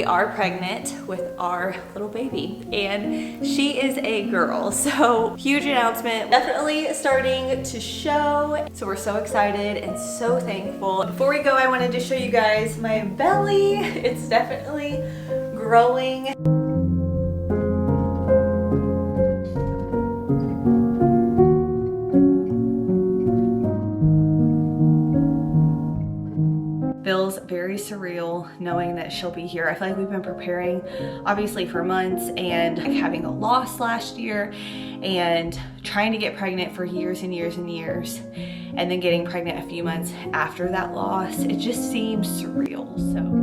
we are pregnant with our little baby, and she is a girl. So huge announcement, definitely starting to show. So we're so excited and so thankful. Before we go, I wanted to show you guys my belly. It's definitely growing. Feels very surreal knowing that she'll be here. I feel like we've been preparing obviously for months, and like having a loss last year and trying to get pregnant for years and years and years, and then getting pregnant a few months after that loss. It just seems surreal. So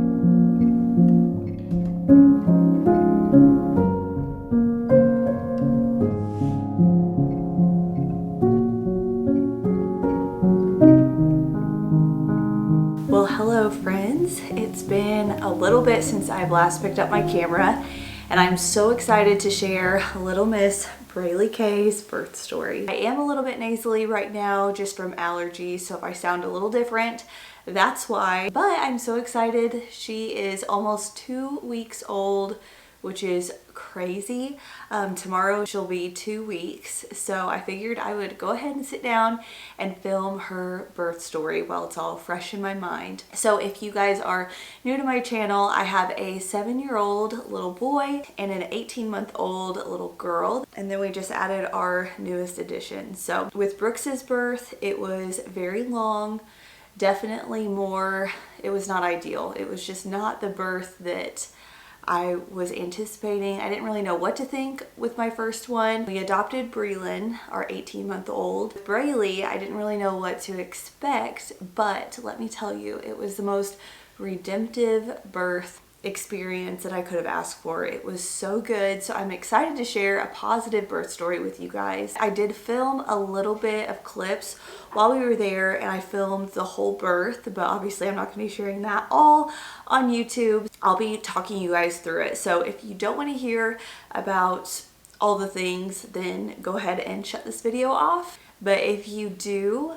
well, hello friends. It's been a little bit since I've last picked up my camera, and I'm so excited to share little Miss Braylee Kay's birth story. I am a little bit nasally right now just from allergies, so if I sound a little different, that's why. But I'm so excited. She is almost 2 weeks old, which is crazy. Tomorrow she'll be 2 weeks, so I figured I would go ahead and sit down and film her birth story while it's all fresh in my mind. So if you guys are new to my channel, I have a 7-year-old little boy and an 18-month-old little girl, and then we just added our newest addition. So with Brooks's birth, it was very long, definitely more, it was not ideal. It was just not the birth that I was anticipating. I didn't really know what to think with my first one. We adopted Breland, our 18-month-old. With Braylee, I didn't really know what to expect, but let me tell you, it was the most redemptive birth experience that I could have asked for. It was so good. So I'm excited to share a positive birth story with you guys. I did film a little bit of clips while we were there, and I filmed the whole birth, but obviously I'm not going to be sharing that all on YouTube. I'll be talking you guys through it. So if you don't want to hear about all the things, then go ahead and shut this video off. But if you do,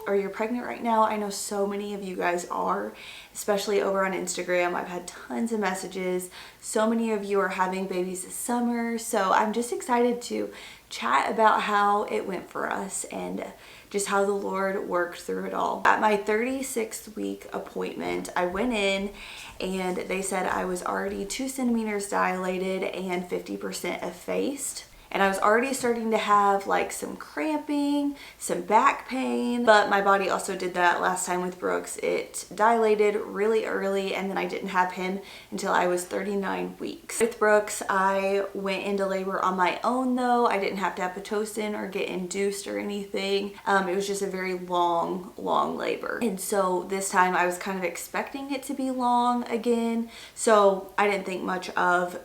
or you're pregnant right now, I know so many of you guys are, especially over on Instagram. I've had tons of messages. So many of you are having babies this summer. So I'm just excited to chat about how it went for us and just how the Lord worked through it all. At my 36th week appointment, I went in and they said I was already 2 centimeters dilated and 50% effaced. And I was already starting to have like some cramping, some back pain, but my body also did that last time with Brooks. It dilated really early, and then I didn't have him until I was 39 weeks. With Brooks, I went into labor on my own though. I didn't have to have Pitocin or get induced or anything. It was just a very long labor. And so this time I was kind of expecting it to be long again. So I didn't think much of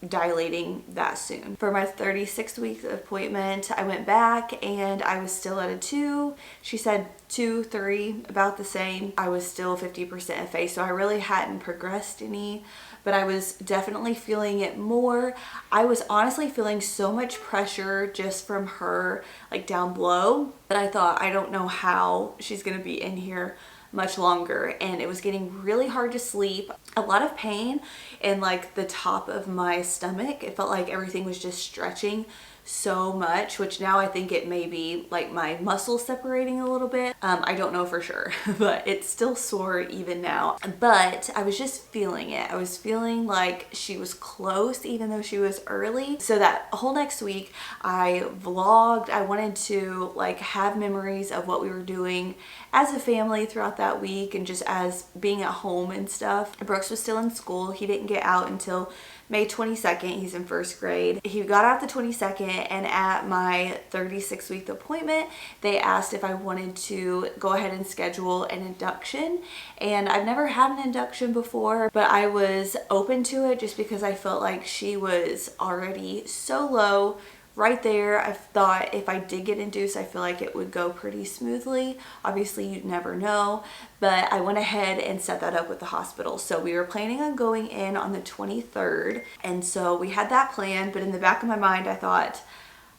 dilating that soon. For my 36th week appointment, I went back and I was still at a 2. She said 2, 3, about the same. I was still 50% effaced, so I really hadn't progressed any, but I was definitely feeling it more. I was honestly feeling so much pressure just from her like down below that I thought, I don't know how she's gonna be in here much longer, and it was getting really hard to sleep. A lot of pain in like the top of my stomach. It felt like everything was just stretching so much, which now I think it may be like my muscles separating a little bit. I don't know for sure, but it's still sore even now. But I was just feeling it. I was feeling like she was close even though she was early. So that whole next week I vlogged. I wanted to like have memories of what we were doing as a family throughout that week and just as being at home and stuff. Brooks was still in school. He didn't get out until May 22nd. He's in 1st grade. He got out the 22nd, and at my 36 week appointment, they asked if I wanted to go ahead and schedule an induction. And I've never had an induction before, but I was open to it just because I felt like she was already so low right there. I thought if I did get induced, I feel like it would go pretty smoothly. Obviously, you'd never know, but I went ahead and set that up with the hospital. So we were planning on going in on the 23rd, and so we had that planned, but in the back of my mind, I thought,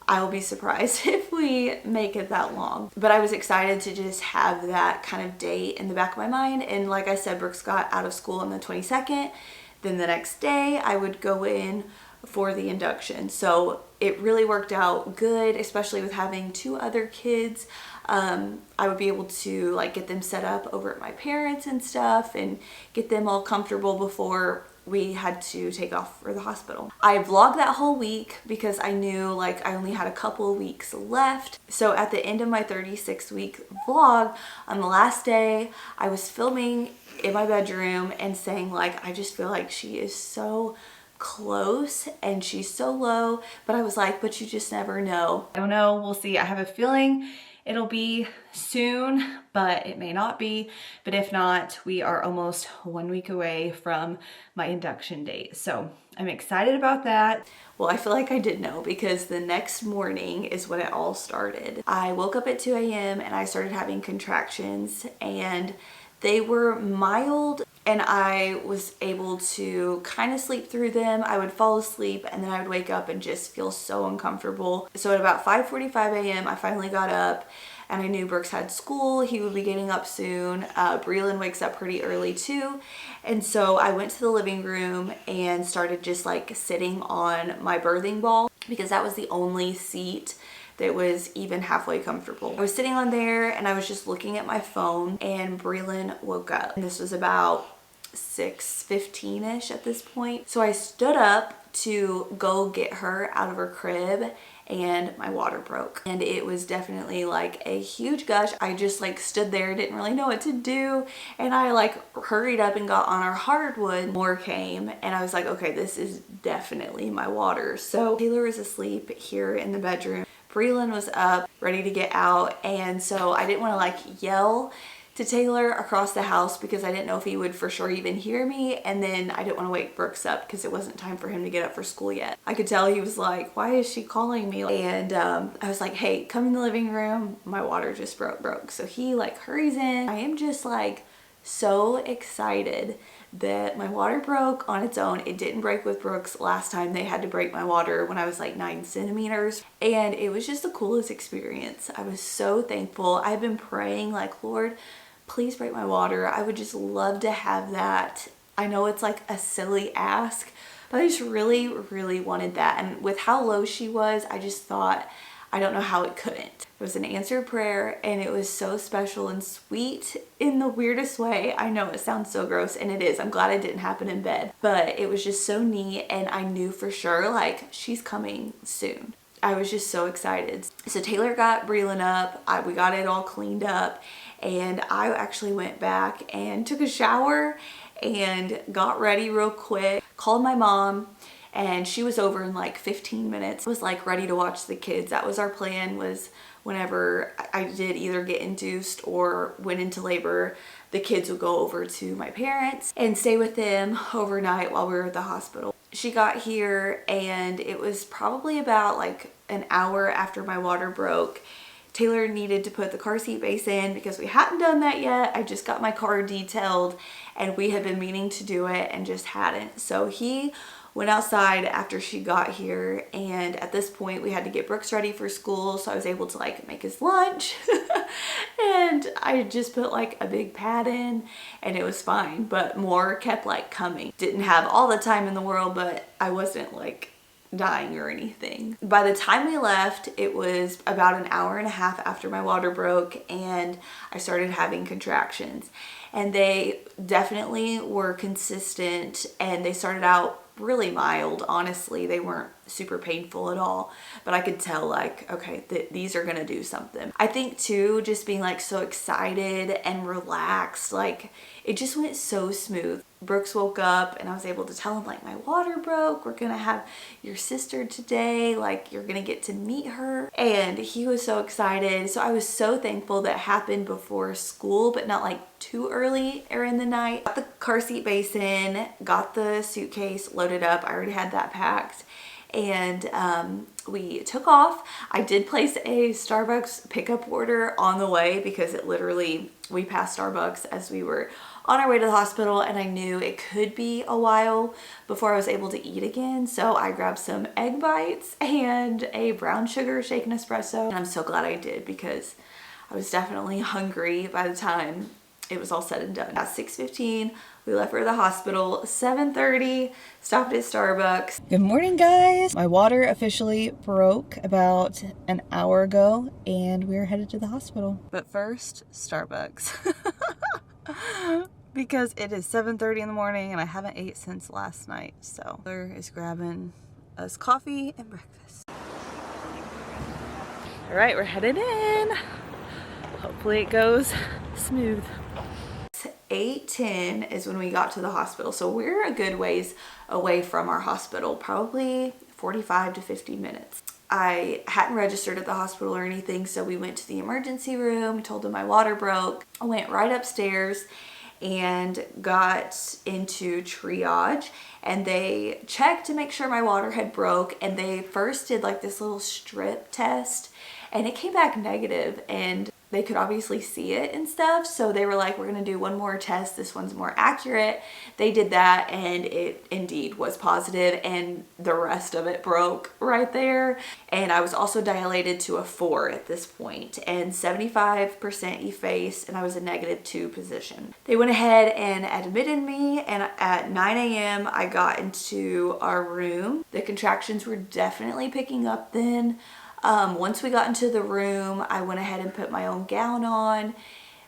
I will be surprised if we make it that long. But I was excited to just have that kind of date in the back of my mind. And like I said, Brooks got out of school on the 22nd. Then the next day I would go in for the induction. So it really worked out good, especially with having 2 other kids. I would be able to like get them set up over at my parents and stuff and get them all comfortable before we had to take off for the hospital. I vlogged that whole week because I knew like I only had a couple of weeks left. So at the end of my 36-week vlog, on the last day, I was filming in my bedroom and saying like, I just feel like she is so close and she's so low, but I was like, but you just never know. I don't know, we'll see. I have a feeling it'll be soon, but it may not be. But if not, we are almost 1 week away from my induction date. So I'm excited about that. Well, I feel like I did know because the next morning is when it all started. I woke up at 2 a.m. and I started having contractions, and they were mild and I was able to kind of sleep through them. I would fall asleep and then I would wake up and just feel so uncomfortable. So at about 5:45 a.m. I finally got up and I knew Brooks had school. He would be getting up soon. Breland wakes up pretty early too. And so I went to the living room and started just like sitting on my birthing ball because that was the only seat that was even halfway comfortable. I was sitting on there and I was just looking at my phone and Breland woke up. And this was about 6:15-ish at this point. So I stood up to go get her out of her crib and my water broke. And it was definitely like a huge gush. I just like stood there, didn't really know what to do. And I like hurried up and got on our hardwood. More came and I was like, okay, this is definitely my water. So Taylor was asleep here in the bedroom. Breland was up, ready to get out. And so I didn't want to like yell to Taylor across the house because I didn't know if he would for sure even hear me. And then I didn't want to wake Brooks up because it wasn't time for him to get up for school yet. I could tell he was like, why is she calling me? And I was like, hey, come in the living room. My water just broke. So he like hurries in. I am just like so excited that my water broke on its own. It didn't break with Brooks. Last time they had to break my water when I was like 9 centimeters. And it was just the coolest experience. I was so thankful. I've been praying like, Lord, please break my water. I would just love to have that. I know it's like a silly ask, but I just really, really wanted that. And with how low she was, I just thought, I don't know how it couldn't. It was an answered prayer and it was so special and sweet in the weirdest way. I know it sounds so gross and it is. I'm glad it didn't happen in bed, but it was just so neat and I knew for sure like she's coming soon. I was just so excited. So Taylor got Breland up. We got it all cleaned up and I actually went back and took a shower and got ready real quick. Called my mom and she was over in like 15 minutes. I was like ready to watch the kids. That was our plan, was whenever I did either get induced or went into labor, the kids would go over to my parents and stay with them overnight while we were at the hospital. She got here and it was probably about like an hour after my water broke. Taylor needed to put the car seat base in because we hadn't done that yet. I just got my car detailed and we had been meaning to do it and just hadn't. So he went outside after she got here and at this point we had to get Brooks ready for school, so I was able to like make his lunch and I just put like a big pad in and it was fine, but more kept like coming. Didn't have all the time in the world, but I wasn't like dying or anything. By the time we left, it was about an hour and a half after my water broke and I started having contractions, and they definitely were consistent and they started out really mild. Honestly, they weren't super painful at all, but I could tell like, okay, these are gonna do something. I think too, just being like so excited and relaxed, like it just went so smooth. Brooks woke up and I was able to tell him like my water broke. We're gonna have your sister today. Like you're gonna get to meet her. And he was so excited. So I was so thankful that happened before school, but not like too early or in the night. Got the car seat base in, got the suitcase loaded up. I already had that packed. And we took off. I did place a Starbucks pickup order on the way because it literally, we passed Starbucks as we were on our way to the hospital, and I knew it could be a while before I was able to eat again. So I grabbed some egg bites and a brown sugar shaken espresso. And I'm so glad I did, because I was definitely hungry by the time it was all said and done. At 6:15, we left for the hospital. 7:30, stopped at Starbucks. Good morning, guys. My water officially broke about an hour ago, and we're headed to the hospital. But first, Starbucks. Because it is 7:30 in the morning and I haven't ate since last night. So Taylor is grabbing us coffee and breakfast. All right, we're headed in. Hopefully it goes smooth. 8:10 is when we got to the hospital. So we're a good ways away from our hospital, probably 45 to 50 minutes. I hadn't registered at the hospital or anything, so we went to the emergency room, told them my water broke. I went right upstairs and got into triage, and they checked to make sure my water had broke, and they first did like this little strip test, and it came back negative, and they could obviously see it and stuff. So they were like, we're gonna do one more test. This one's more accurate. They did that, and it indeed was positive, and the rest of it broke right there. And I was also dilated to a 4 at this point, and 75% effaced, and I was a -2 position. They went ahead and admitted me, and at 9 a.m. I got into our room. The contractions were definitely picking up then. Once we got into the room, I went ahead and put my own gown on.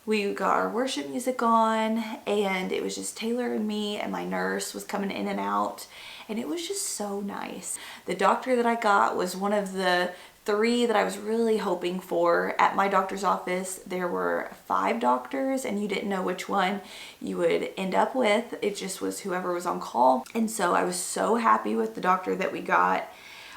We got our worship music on, and it was just Taylor and me, and my nurse was coming in and out, and it was just so nice. The doctor that I got was one of the 3 that I was really hoping for. At my doctor's office, there were 5 doctors, and you didn't know which one you would end up with. It just was whoever was on call. And so I was so happy with the doctor that we got.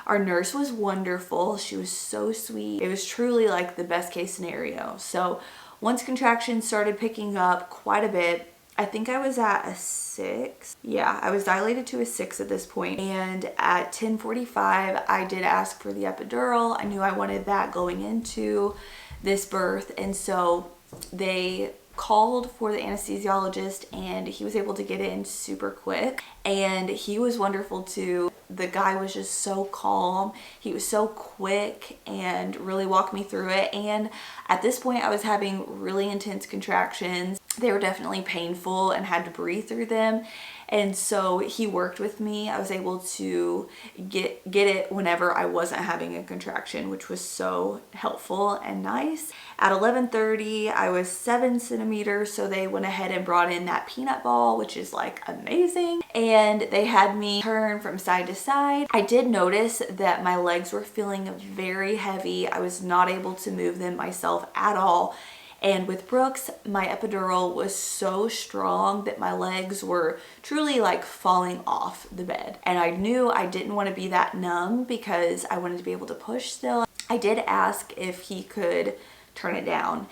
Our nurse was wonderful. She was so sweet. It was truly like the best case scenario. So once contractions started picking up quite a bit, I think I was at a 6. Yeah, I was dilated to a 6 at this point. And at 10:45, I did ask for the epidural. I knew I wanted that going into this birth. And so they called for the anesthesiologist, and he was able to get in super quick, and he was wonderful too. The guy was just so calm. He was so quick and really walked me through it. And at this point, I was having really intense contractions. They were definitely painful and had to breathe through them. And so he worked with me. I was able to get it whenever I wasn't having a contraction, which was so helpful and nice. At 11:30, I was 7 centimeters, so they went ahead and brought in that peanut ball, which is like amazing. And they had me turn from side to side. I did notice that my legs were feeling very heavy. I was not able to move them myself at all. And with Brooks, my epidural was so strong that my legs were truly like falling off the bed. And I knew I didn't want to be that numb, because I wanted to be able to push still. I did ask if he could turn it down.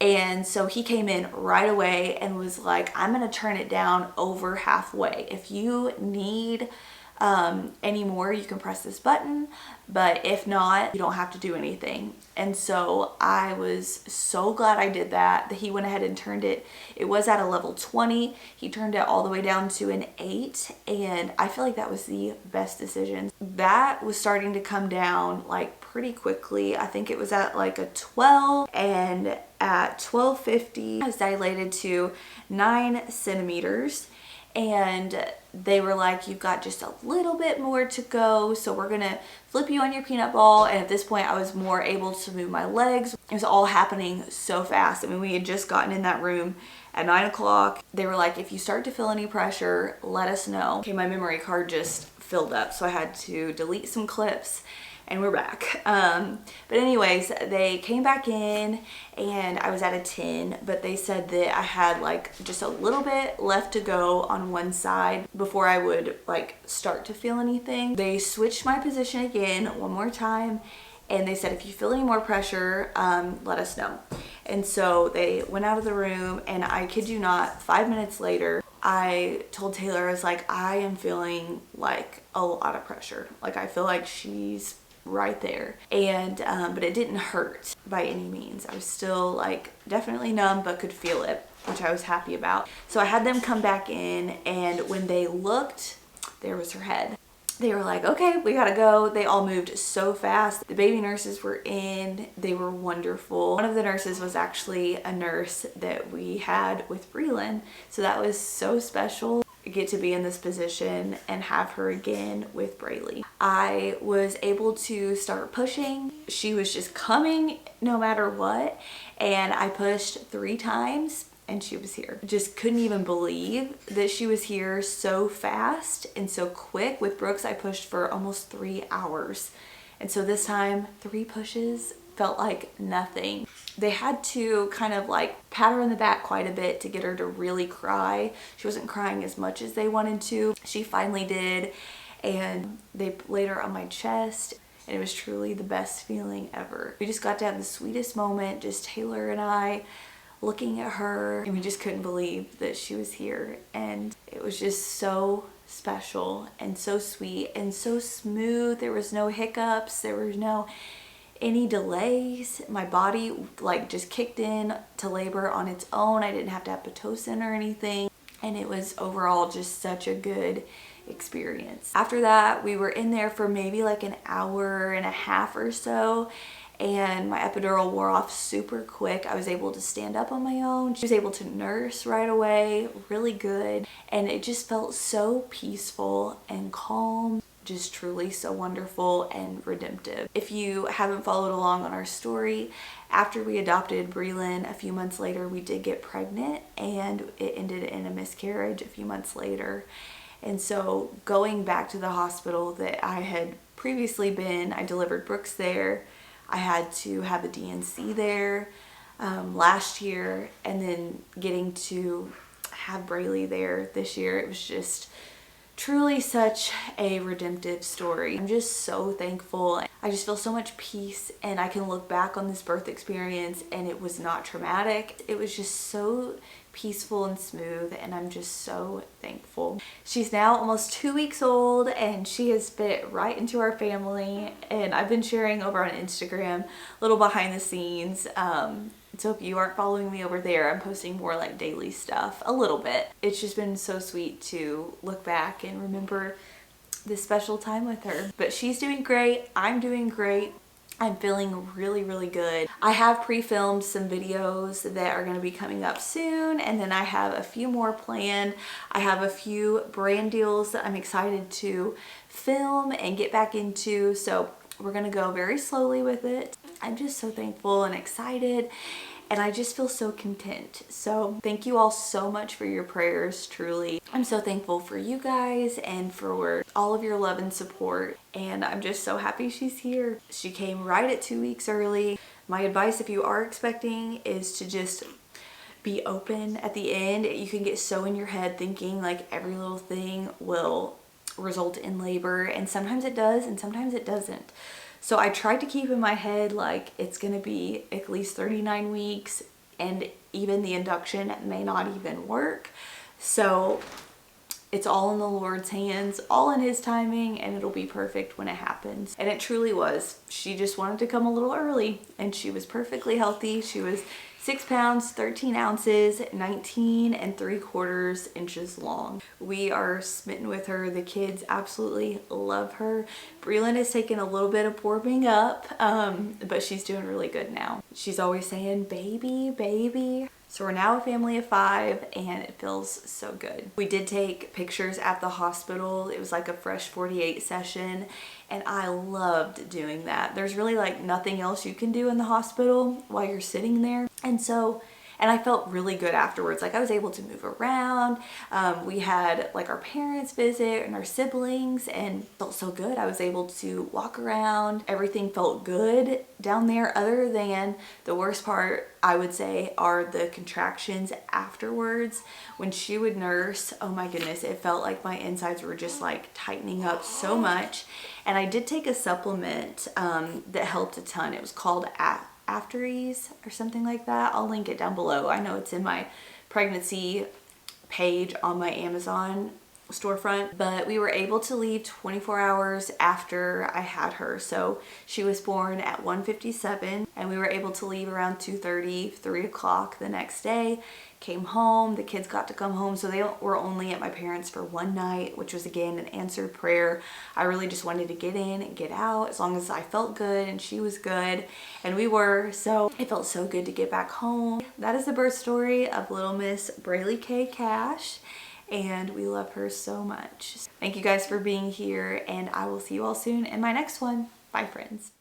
And so he came in right away and was like, I'm going to turn it down over halfway. If you need any more, you can press this button, but if not, you don't have to do anything. And so I was so glad I did that he went ahead and turned it. It was at a level 20. He turned it all the way down to an 8, and I feel like that was the best decision. That was starting to come down like pretty quickly. I think it was at like a 12, and at 12:50 I was dilated to 9 centimeters. And they were like, you've got just a little bit more to go, so we're gonna flip you on your peanut ball. And at this point, I was more able to move my legs. It was all happening so fast. I mean, we had just gotten in that room at 9 o'clock. They were like, if you start to feel any pressure, let us know. Okay, my memory card just filled up, so I had to delete some clips, and we're back. But anyways, they came back in, and I was at a 10, but they said that I had like just a little bit left to go on one side before I would like start to feel anything. They switched my position again one more time, and they said, if you feel any more pressure, let us know. And so they went out of the room, and I kid you not, 5 minutes later, I told Taylor, I was like, I am feeling like a lot of pressure. Like, I feel like she's right there. And but it didn't hurt by any means. I was still like definitely numb, but could feel it, which I was happy about. So I had them come back in, and when they looked, there was her head. They were like, okay, we gotta go. They all moved so fast. The baby nurses were in. They were wonderful. One of the nurses was actually a nurse that we had with Breland. So that was so special. I get to be in this position and have her again with Braylee. I was able to start pushing. She was just coming no matter what. And I pushed 3 times. And she was here. Just couldn't even believe that she was here so fast and so quick. With Brooks, I pushed for almost 3 hours. And so this time, 3 pushes felt like nothing. They had to kind of like pat her in the back quite a bit to get her to really cry. She wasn't crying as much as they wanted to. She finally did. And they laid her on my chest. And it was truly the best feeling ever. We just got to have the sweetest moment, just Taylor and I, looking at her, and we just couldn't believe that she was here. And it was just so special and so sweet and so smooth. There was no hiccups, there was no any delays. My body like just kicked in to labor on its own. I didn't have to have Pitocin or anything, and it was overall just such a good experience. After that, we were in there for maybe like an hour and a half or so, and my epidural wore off super quick. I was able to stand up on my own. She was able to nurse right away, really good. And it just felt so peaceful and calm, just truly so wonderful and redemptive. If you haven't followed along on our story, after we adopted Breland, a few months later, we did get pregnant, and it ended in a miscarriage a few months later. And so going back to the hospital that I had previously been, I delivered Brooks there. I had to have a DNC there last year, and then getting to have Braylee there this year. It was just truly such a redemptive story. I'm just so thankful. I just feel so much peace, and I can look back on this birth experience and it was not traumatic. It was just so peaceful and smooth, and I'm just so thankful. She's now almost 2 weeks old, and she has fit right into our family, and I've been sharing over on Instagram a little behind the scenes. So if you aren't following me over there, I'm posting more like daily stuff a little bit. It's just been so sweet to look back and remember this special time with her. But she's doing great. I'm doing great. I'm feeling really, really good. I have pre-filmed some videos that are going to be coming up soon, and then I have a few more planned. I have a few brand deals that I'm excited to film and get back into, so we're going to go very slowly with it. I'm just so thankful and excited, and I just feel so content. So thank you all so much for your prayers, truly. I'm so thankful for you guys and for all of your love and support, and I'm just so happy she's here. She came right at 2 weeks early. My advice, if you are expecting, is to just be open at the end. You can get so in your head thinking like every little thing will result in labor, and sometimes it does and sometimes it doesn't. So I tried to keep in my head like it's gonna be at least 39 weeks, and even the induction may not even work. So it's all in the Lord's hands, all in His timing, and it'll be perfect when it happens. And it truly was. She just wanted to come a little early, and she was perfectly healthy. She was 6 pounds, 13 ounces, 19 3/4 inches long. We are smitten with her. The kids absolutely love her. Breland has taken a little bit of warming up, but she's doing really good now. She's always saying, baby, baby. So we're now a family of 5, and it feels so good. We did take pictures at the hospital. It was like a Fresh 48 session, and I loved doing that. There's really like nothing else you can do in the hospital while you're sitting there. And I felt really good afterwards. Like I was able to move around. We had like our parents visit and our siblings, and felt so good. I was able to walk around. Everything felt good down there, other than the worst part, I would say, are the contractions afterwards. When she would nurse, oh my goodness, it felt like my insides were just like tightening up so much. And I did take a supplement that helped a ton. It was called After Ease or something like that. I'll link it down below. I know it's in my pregnancy page on my Amazon storefront, but we were able to leave 24 hours after I had her. So she was born at 1:57 and we were able to leave around 2:30, 3 o'clock the next day. Came home, the kids got to come home, so they were only at my parents' for one night, which was again an answered prayer. I really just wanted to get in and get out as long as I felt good and she was good, and we were, so it felt so good to get back home. That is the birth story of little Miss Braylee K. Cash, and we love her so much. Thank you guys for being here, and I will see you all soon in my next one. Bye, friends.